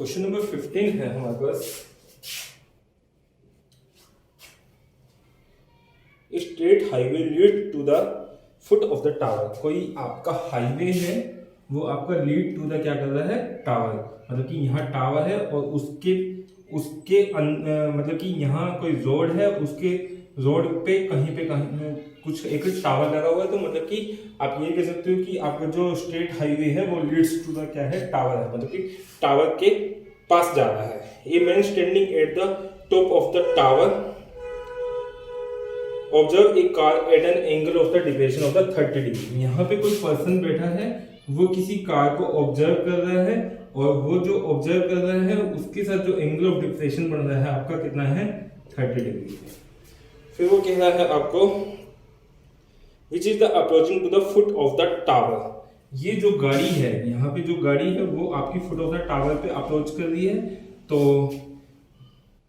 Question number 15 है हमारे पास। Straight highway lead to the foot of the tower. कोई आपका हाईवे है, वो आपका लीड टू द क्या कर रहा है, टावर। मतलब कि यहाँ टावर है और उसके उसके मतलब कि यहाँ कोई रोड है, उसके रोड पे कहीं कुछ एक टावर लगा हुआ है। तो मतलब कि आप ये कह सकते हो कि आपका जो स्ट्रेट हाईवे है वो लीड्स टू द क्या है, टावर है। मतलब कि टावर के पास जा रहा है। A man standing at the top of the tower observe a car eight an angle of the deviation of the 30 degree. यहाँ पे कोई पर्सन बैठा है, वो किसी कार को ऑब्जर्व कर रहा है और वो जो ऑब्जर्व कर रहा है उसके साथ जो एंगल ऑफ डिफ्लेक्शन बन रहा है आपका कितना है, 30 डिग्री। फिर वो कह रहा है आपको which is the approaching to the foot of the tower. ये जो गाड़ी है, यहाँ पे जो गाड़ी है वो आपकी फुट ऑफ द टावर पे अप्रोच कर रही है। तो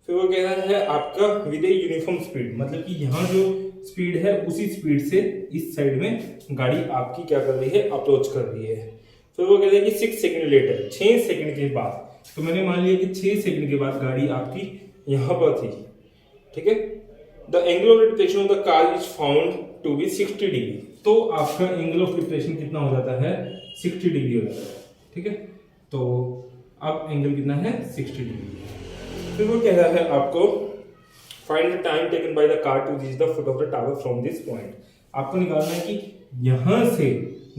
फिर वो कह रहा है आपका विद ए यूनिफॉर्म स्पीड। मतलब कि यहाँ जो स्पीड है उसी स्पीड से इस साइड में गाड़ी आपकी क्या कर रही है, अप्रोच कर रही है। फिर वो कह रहा है कि 6 सेकंड लेटर, 6 सेकंड के बाद। तो मैंने मान लिया कि 6 सेकंड के बाद गाड़ी आपकी यहाँ पर थी, ठीक है। The angle of deflection of the car is found to be 60 degree. तो आपका एंगल ऑफ डिफ्लेक्शन कितना हो जाता है, 60 डिग्री हो जाता है, ठीक है। तो अब एंगल कितना है, 60 डिग्री। फिर वो कह रहा है आपको find the time taken by the car to reach the foot of the tower from this point. आपको निकालना है कि यहाँ से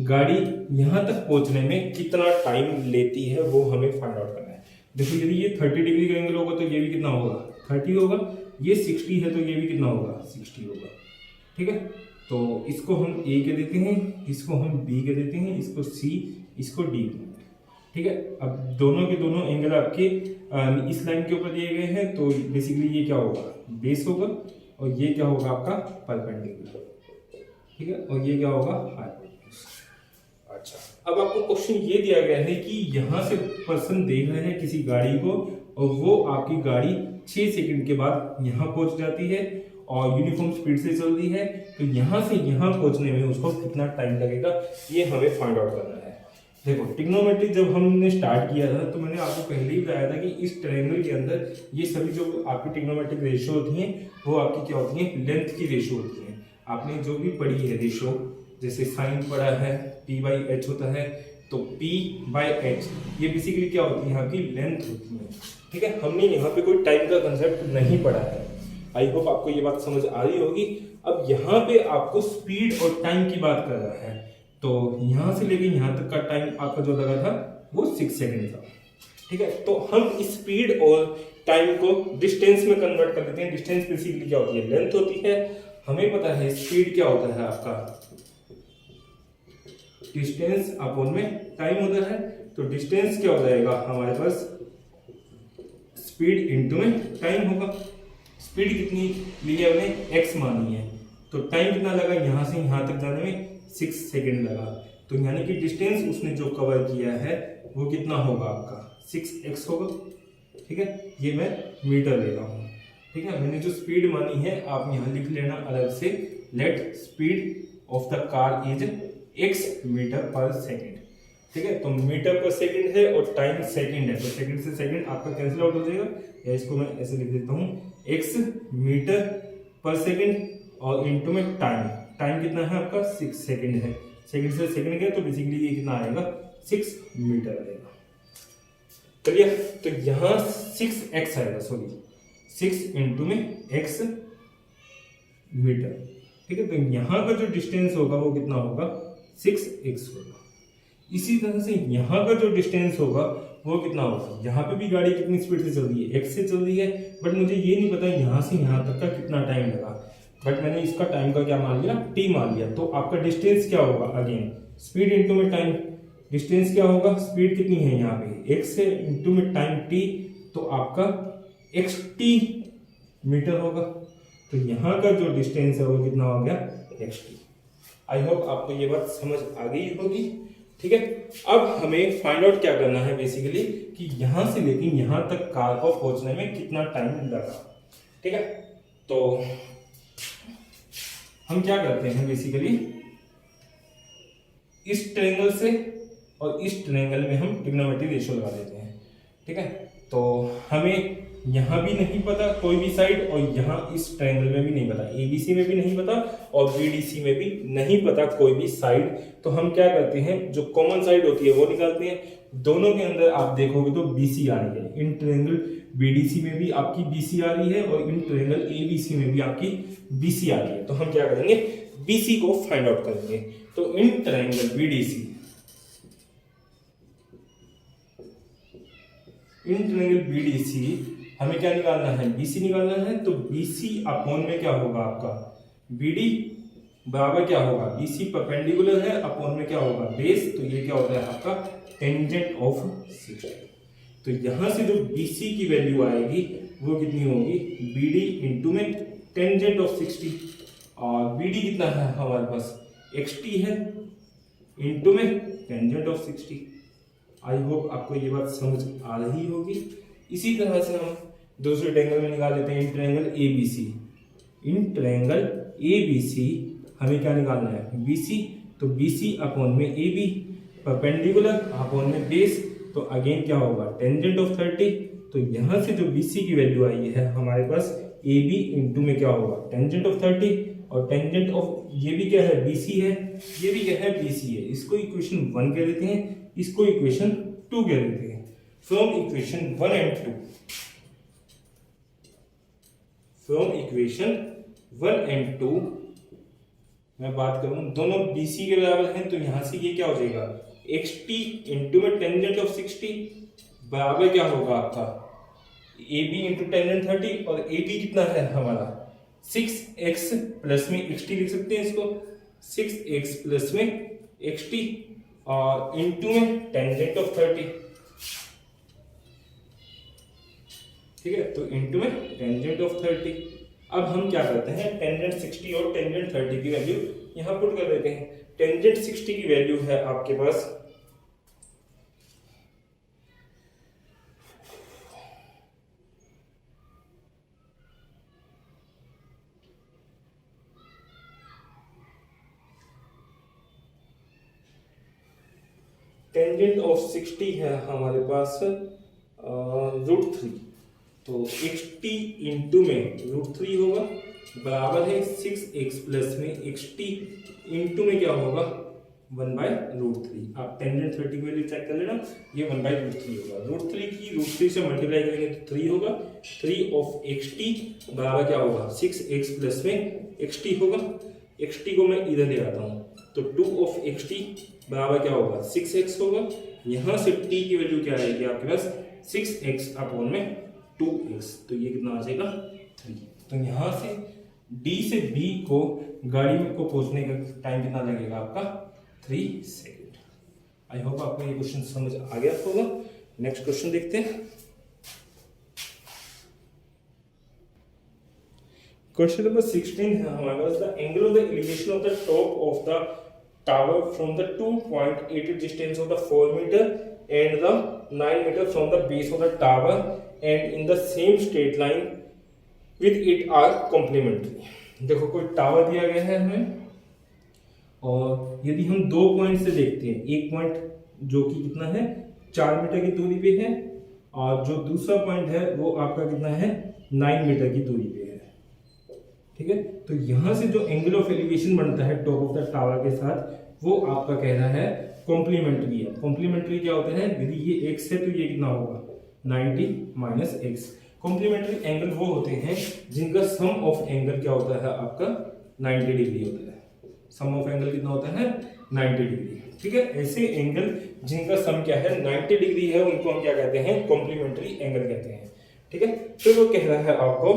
गाड़ी यहाँ तक पहुंचने में कितना टाइम लेती है, वो हमें फाइंड आउट करना है। देखो यदि ये 30 डिग्री का एंगल होगा तो ये भी कितना होगा, 30 होगा। ये 60 है तो ये भी कितना होगा, 60 होगा, ठीक है। तो इसको हम ए कह देते हैं, इसको हम बी कह देते हैं, इसको सी, इसको डी, ठीक है। अब दोनों के दोनों एंगल आपके इस लाइन के ऊपर दिए गए हैं। तो बेसिकली ये क्या होगा, बेस होगा, और ये क्या होगा आपका परपेंडिकुलर, ठीक है। और ये क्या होगा, हाइपोटेन्यूज। अच्छा, अब आपको क्वेश्चन ये दिया गया है कि यहाँ से पर्सन देख रहे हैं किसी गाड़ी को और वो आपकी गाड़ी 6 सेकंड के बाद यहाँ पहुंच जाती है और यूनिफॉर्म स्पीड से चल रही है। तो यहाँ से यहाँ पहुंचने में उसको कितना टाइम लगेगा, ये हमें फाइंड आउट करना है। देखो ट्रिग्नोमेट्री जब हमने स्टार्ट किया था तो मैंने आपको पहले ही बताया था कि इस ट्रायंगल के अंदर ये सभी जो आपकी ट्रिग्नोमेट्रिक रेशियो होती हैं वो आपकी क्या होती हैं, लेंथ की रेशियो होती है। आपने जो भी पढ़ी है रेशियो, जैसे साइन पढ़ा है, p/h होता है, तो p/h ये बेसिकली क्या होती है, आपकी लेंथ होती है, ठीक है। हमने यहाँ पे कोई टाइम का कंसेप्ट नहीं पढ़ा है। आई होप आपको ये बात समझ आ रही होगी। अब यहाँ पे आपको स्पीड और टाइम की बात कर रहा है। तो यहाँ से लेके यहाँ तक का टाइम आपका जो लगा था वो 6 सेकंड था, ठीक है। तो हम स्पीड और टाइम को डिस्टेंस में कन्वर्ट कर देते हैं। डिस्टेंस बेसिकली क्या होती है, लेंथ होती है। हमें पता है स्पीड क्या होता है आपका, डिस्टेंस अपॉन में टाइम होता है। तो डिस्टेंस क्या हो जाएगा हमारे पास, स्पीड इंटू में टाइम होगा। स्पीड कितनी ली है हमने, x मानी है, तो टाइम कितना लगा यहाँ से यहाँ तक जाने में, 6 सेकंड लगा। तो यानी कि डिस्टेंस उसने जो कवर किया है वो कितना होगा आपका, 6x होगा, ठीक है। ये मैं मीटर ले रहा हूँ, ठीक है। मैंने जो स्पीड मानी है आप यहाँ लिख लेना अलग से, let speed of the car is x metre per second, ठीक है। तो मीटर पर सेकंड है और टाइम सेकंड है, तो सेकंड से सेकंड आपका कैंसिल आउट हो जाएगा। या इसको मैं ऐसे लिख देता हूँ, x मीटर पर सेकंड और इनटू में टाइम। टाइम कितना है आपका, 6 सेकंड है। सेकंड से सेकंड गया तो बेसिकली ये कितना आएगा, 6 मीटर आएगा। चलिए, तो यहाँ 6x आएगा, सॉरी 6 इंटू में x मीटर, ठीक है। तो यहाँ का जो डिस्टेंस होगा वो कितना होगा, 6x होगा। इसी तरह से यहाँ का जो डिस्टेंस होगा वो कितना होगा। यहाँ पे भी गाड़ी कितनी स्पीड से चल रही है, x से चल रही है, बट मुझे ये नहीं पता यहाँ से यहाँ तक का कितना टाइम लगा। बट मैंने इसका टाइम का क्या मान लिया, t मान लिया। तो आपका डिस्टेंस क्या होगा, अगेन स्पीड इंटू में टाइम। डिस्टेंस क्या होगा, स्पीड कितनी है यहाँ पे, x से इंटू में टाइम t, तो आपका xt मीटर होगा। तो यहाँ का जो डिस्टेंस है वो कितना हो गया, xt। आई होप आपको ये बात समझ आ गई होगी, ठीक है। अब हमें फाइंड आउट क्या करना है बेसिकली, कि यहां से लेके यहां तक कार को पहुंचने में कितना टाइम लगा, ठीक है। तो हम क्या करते हैं बेसिकली, इस ट्रायंगल से और इस ट्रायंगल में हम ट्रिग्नोमेट्रिक रेशियो लगा देते हैं। ठीक है, तो हमें यहाँ भी नहीं पता कोई भी साइड, और यहाँ इस ट्रायंगल में भी नहीं पता, एबीसी में भी नहीं पता और बीडीसी में भी नहीं पता कोई भी साइड। तो हम क्या करते हैं, जो कॉमन साइड होती है वो निकालते हैं। दोनों के अंदर आप देखोगे तो बीसी आ रही है, इन ट्रायंगल बीडीसी में भी आपकी बीसी आ रही है और इन ट्रायंगल एबीसी में भी आपकी बीसी आ रही है। तो हम क्या करेंगे, बीसी को फाइंड आउट करेंगे। तो in triangle BDC, in triangle BDC हमें क्या निकालना है, बीसी निकालना है। तो बीसी अपॉन में क्या होगा आपका, बीडी बराबर क्या होगा, बीसी परपेंडिकुलर है, अपॉन में क्या होगा बेस, तो ये क्या होता है आपका टेंजेंट ऑफ 60। तो यहां से जो बीसी की वैल्यू आएगी वो कितनी होगी, बीडी इंटू में टेंजेंट ऑफ 60, और बीडी कितना है हमारे पास एक्सटी है, इंटू में टेंजेंट ऑफ 60। आई होप आपको ये बात समझ आ रही होगी। इसी तरह से हम दूसरे ट्रायंगल में निकाल लेते हैं, in triangle ABC. In triangle ABC हमें क्या निकालना है, बीसी। तो बीसी अपॉन में एबी, परपेंडिकुलर अपॉन में बेस, तो अगेन क्या होगा टेंजेंट ऑफ 30। तो यहां से जो बीसी की वैल्यू आई है हमारे पास एबी इंटू में क्या होगा टेंजेंट ऑफ 30, और टेंजेंट ऑफ ये भी क्या है बीसी है, ये भी क्या है बीसी है। इसको इक्वेशन 1 कह देते हैं, इसको इक्वेशन 2 कह देते हैं। From equation 1 and 2, from equation 1 and 2 मैं बात करूं, दोनों BC के बराबर हैं, तो यहां से ये क्या हो जाएगा XT इंटू में टेंजेंट ऑफ 60 बराबर क्या होगा आपका AB इंटू टेंजेंट 30, और AB कितना है हमारा 6x प्लस में XT लिख सकते हैं इसको, 6x प्लस में XT और इंटू में टेंजेंट ऑफ 30। ठीक है, तो इंटू में टेंजेंट ऑफ 30। अब हम क्या करते हैं, टेंजेंट 60 और टेंजेंट 30 की वैल्यू यहां पुट कर देते हैं। टेंजेंट 60 की वैल्यू है आपके पास टेंजेंट ऑफ 60 है हमारे पास √3। तो XT इंटू में √3 होगा बराबर है 6x प्लस में XT इंटू में क्या होगा 1/√3। आप टेंजेंट 30 की वैल्यू चेक कर लेना, ये 1/√3 होगा। √3 की √3 से मल्टीप्लाई करेंगे तो 3 होगा, 3 ऑफ XT बराबर क्या होगा 6x प्लस में XT होगा। XT को मैं इधर ले आता हूँ, तो 2 ऑफ XT बराबर क्या होगा 6x होगा। यहां से t की वैल्यू क्या आएगी आपके पास 6x अपॉन में 2x, तो ये कितना आ जाएगा 3। तो यहां से D से B को गाड़ी में को पहुंचने का टाइम कितना लगेगा आपका 3 सेकेंड। आई होप आपको ये क्वेश्चन समझ आ गया होगा। नेक्स्ट क्वेश्चन देखते हैं। क्वेश्चन नंबर 16 है हमारे पास, the angle of the elevation of the top of the tower from the 2.8 distance of the 4 meter and the 9 meter from the base of the tower and in the same straight line with it are complementary। देखो कोई tower दिया गया है हमें, और यदि हम 2 point से देखते हैं, एक पॉइंट जो कि कितना है 4 मीटर की दूरी पे है, और जो दूसरा पॉइंट है वो आपका कितना है 9 मीटर की दूरी पे है। ठीक है, तो यहां से जो एंगल ऑफ एलिवेशन बनता है टॉप ऑफ द टावर के साथ, वो आपका कह रहा है कॉम्प्लीमेंट्री है। कॉम्प्लीमेंट्री क्या होता है, यदि ये x है तो ये कितना होगा 90 माइनस x। कॉम्प्लीमेंट्री एंगल वो होते हैं जिनका सम ऑफ एंगल क्या होता है आपका 90 डिग्री होता है। सम ऑफ एंगल कितना होता है 90 डिग्री। ठीक है, ऐसे एंगल जिनका सम क्या है 90 डिग्री है, उनको हम क्या कहते हैं कॉम्प्लीमेंट्री एंगल कहते हैं। ठीक है, तो वो कह रहा है आपको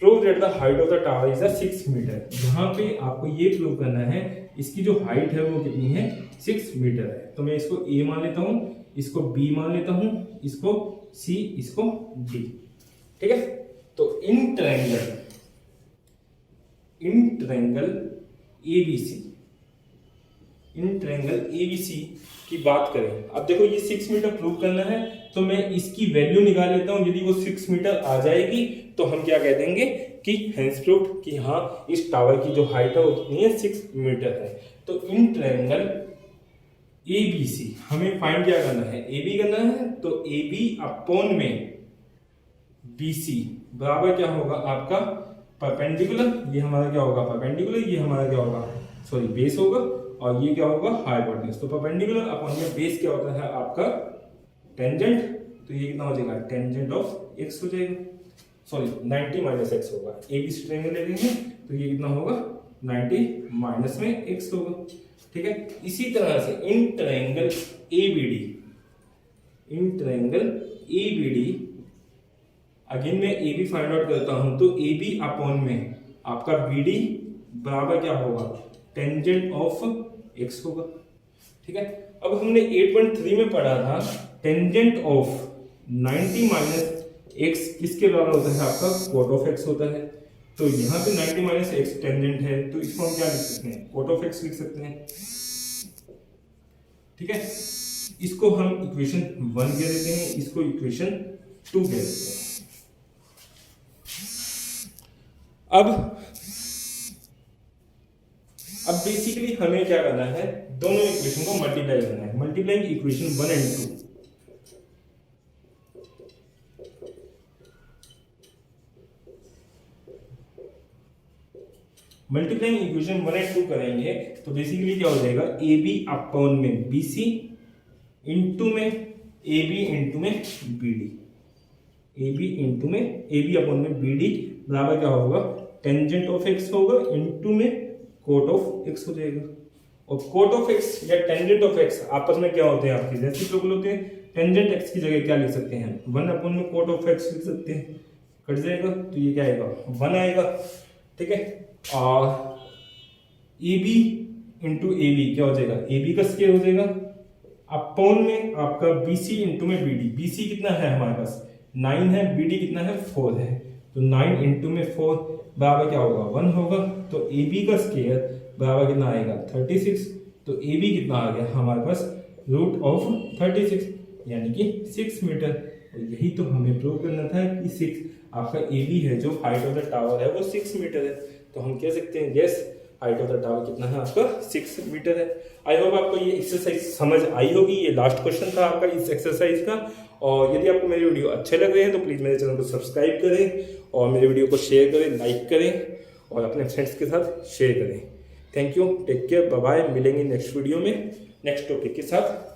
prove that the height of the tower is 6 metre. यहाँ पे आपको ये प्रूव करना है इसकी जो हाइट है वो कितनी है 6 मीटर है। तो मैं इसको A मान लेता हूँ, इसको B मान लेता हूँ, इसको C, इसको D। ठीक है, तो इन ट्रायंगल ABC की बात करें। अब देखो ये 6 मीटर प्रूव करना है, तो मैं इसकी वैल्यू निकाल लेता हूं। यदि वो 6 मीटर आ जाएगी तो हम क्या कह देंगे कि हेंस प्रूव्ड कि हाँ इस टावर की जो हाइट है वो कितनी है 6 मीटर है। तो इन ट्रायंगल ए बी सी हमें फाइंड क्या करना है, ए बी करना है। तो ए बी अपॉन में बी सी बराबर क्या होगा आपका परपेंडिकुलर, ये हमारा क्या होगा परपेंडिकुलर, ये हमारा क्या होगा सॉरी बेस होगा, और ये क्या होगा हाइपोटेन्यूज। तो परपेंडिकुलर अपॉन में बेस क्या होता है आपका टेंजेंट, तो ये कितना हो जाएगा टेंजेंट ऑफ एक्स हो जाएगा, सॉरी 90 माइनस एक्स होगा। ए बी सी ट्रायंगल ले लेंगे तो ये कितना होगा 90 माइनस में एक्स होगा, ठीक है। इसी तरह से in triangle A B D again मैं ए बी फाइंड आउट करता हूं, तो ए बी अपॉन में आपका बी डी बराबर क्या होगा टेंजेंट ऑफ एक्स होगा, ठीक है। अब हमने 8.3 में पढ़ा था टेंजेंट ऑफ 90 माइनस एक्स किसके बराबर होता है आपका कोट ऑफ एक्स होता है। तो यहाँ पे 90 माइनस एक्स टेंजेंट है, तो इसको हम क्या लिख सकते हैं कोट ऑफ एक्स लिख सकते हैं, ठीक है। इसको हम इक्वेशन 1 कह देते हैं, इसको इक्वेशन 2 कह देते हैं। अब बेसिकली हमें क्या करना है, दोनों इक्वेशन को मल्टीप्लाई करना है, multiplying equation 1 and 2। Multiplying equation 1 and 2 करेंगे तो बेसिकली क्या हो जाएगा ए बी अपॉन में बी सी इंटू में ए बी इंटू में B D, A B upon में बी डी बराबर क्या होगा टेंजेंट ऑफ एक्स होगा इंटू में कोट ऑफ एक्स हो जाएगा। और कोट ऑफ एक्स या टेंजेंट ऑफ एक्स आपस में क्या होते हैं आपके रेसिप्रोकल होते हैं। टेंजेंट एक्स की जगह क्या लिख सकते हैं 1 अपॉन में कोट ऑफ एक्स लिख सकते हैं, कट जाएगा तो ये क्या आएगा 1 आएगा, ठीक है। और A B into A B क्या हो जाएगा ए बी का स्क्वायर हो जाएगा अपॉन में आपका बी सी इंटू में बी डी। बी सी कितना है हमारे पास 9 है, बी डी कितना है 4 है, तो 9 इंटू में 4 बराबर क्या होगा 1 होगा। तो ए बी का स्क्वायर बराबर कितना आएगा 36। तो ए बी कितना आ गया हमारे पास रूट ऑफ 36 यानी कि 6 मीटर। और यही तो हमें प्रूव करना था कि 6 आपका ए बी है जो हाइट ऑफ द टावर है वो 6 मीटर है। तो हम कह सकते हैं yes height of the tower कितना है आपका 6 मीटर है। आई होप आपको ये एक्सरसाइज समझ आई होगी। ये लास्ट क्वेश्चन था आपका इस एक्सरसाइज का। और यदि आपको मेरे वीडियो अच्छे लग रहे हैं तो प्लीज़ मेरे चैनल को सब्सक्राइब करें और मेरे वीडियो को शेयर करें, लाइक करें और अपने फ्रेंड्स के साथ शेयर करें। Thank you, take care, bye bye. मिलेंगे नेक्स्ट वीडियो में नेक्स्ट टॉपिक के साथ।